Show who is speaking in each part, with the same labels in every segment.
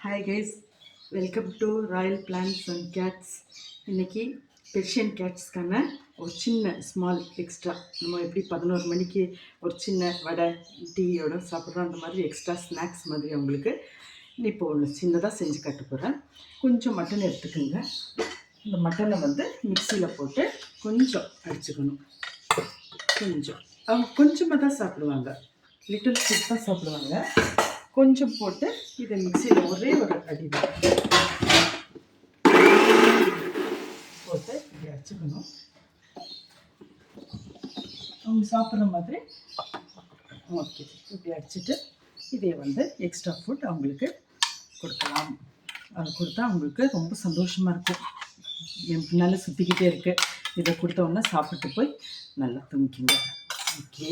Speaker 1: Hi guys, welcome to royal plans and cats. இன்றைக்கி Persian கேட்ஸ்க்கான ஒரு சின்ன ஸ்மால் எக்ஸ்ட்ரா, நம்ம எப்படி 11 மணிக்கு ஒரு சின்ன வடை டீயோட சாப்பிட்றோம், அந்த மாதிரி எக்ஸ்ட்ரா ஸ்நாக்ஸ் மாதிரி அவங்களுக்கு இப்போ ஒன்று சின்னதாக செஞ்சு கட்ட போகிறேன். கொஞ்சம் மட்டன் எடுத்துக்கோங்க. இந்த மட்டனை மிக்சியில் போட்டு கொஞ்சம் அடிச்சுக்கணும். அவங்க கொஞ்சமாக தான் சாப்பிடுவாங்க, லிட்டில் ஸ்வீட் தான் சாப்பிடுவாங்க. கொஞ்சம் போட்டு இதை மிக்சியில் ஒரே ஒரு அடி போட்டு இப்படி அடிச்சுக்கணும். அவங்க சாப்பிட்ற மாதிரி ஓகே. இப்படி அடிச்சுட்டு இதை எக்ஸ்ட்ரா ஃபுட் அவங்களுக்கு கொடுக்கலாம். அது கொடுத்தா அவங்களுக்கு ரொம்ப சந்தோஷமாக இருக்கும். என் பின்னால் சுற்றிக்கிட்டே இருக்குது. இதை கொடுத்தோன்னா சாப்பிட்டு போய் நல்லா தூங்கிக்கிங்க. ஓகே,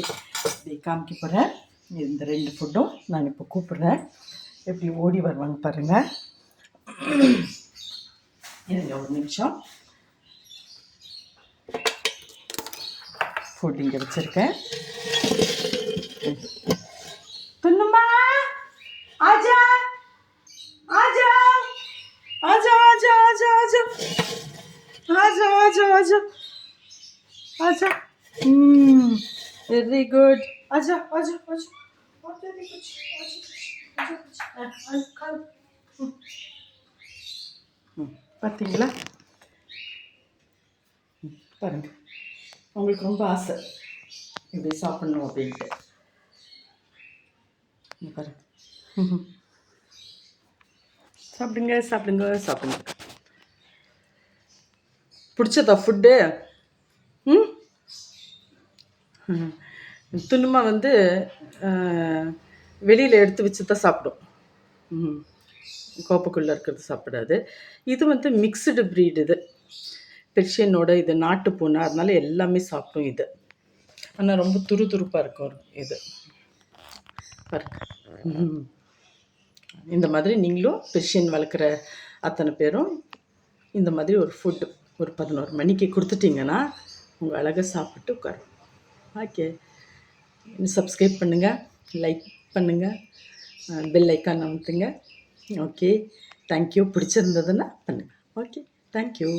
Speaker 1: இதை காமிக்க போகிறேன். இந்த 2 ஃபுட்டும் நான் இப்போ கூப்பிட்றேன். எப்படி ஓடி வருவாங்க பாருங்கள். இருங்க ஒரு நிமிஷம். ஃபுட் இங்கே வச்சுருக்கேன். துண்ணுமா, ஆஜா ஆஜா ஆஜா ஆஜா ஆஜா ஆஜா ஆஜா ஆஜா ஆஜா ஆஜா. Very good. आजा आजा आजा பார்த்தீங்களா? பாருங்க, உங்களுக்கு ரொம்ப ஆசை இப்படி சாப்பிட்ணும் அப்படின்ட்டு. பாருங்க, சாப்பிடுங்க சாப்பிடுங்க சாப்பிடுங்க. பிடிச்சதா ஃபுட்டு? துணுமா வெளியில் எடுத்து வச்சு தான் சாப்பிடும். கோப்பைக்குள்ளே இருக்கிறது சாப்பிடாது. இது மிக்சடு ப்ரீடு. இது பெர்ஷியனோட இது நாட்டு பூனை, அதனால எல்லாமே சாப்பிடும் இது. ஆனால் ரொம்ப துருதுருப்பாக இருக்கும் இது. பாருங்க, இந்த மாதிரி நீங்களும் பெர்ஷியன் வளர்க்குற அத்தனை பேரும் இந்த மாதிரி ஒரு ஃபுட்டு ஒரு 11 மணிக்கு கொடுத்துட்டிங்கன்னா உங்கள் அழகாக சாப்பிட்டு உட்காரும். ஓகே, சப்ஸ்கிரைப் பண்ணுங்கள், லைக் பண்ணுங்கள், பெல் ஐக்கான் அமுத்துங்க. Okay, thank you. பிடிச்சிருந்ததுன்னா பண்ணுங்கள். Okay, thank you.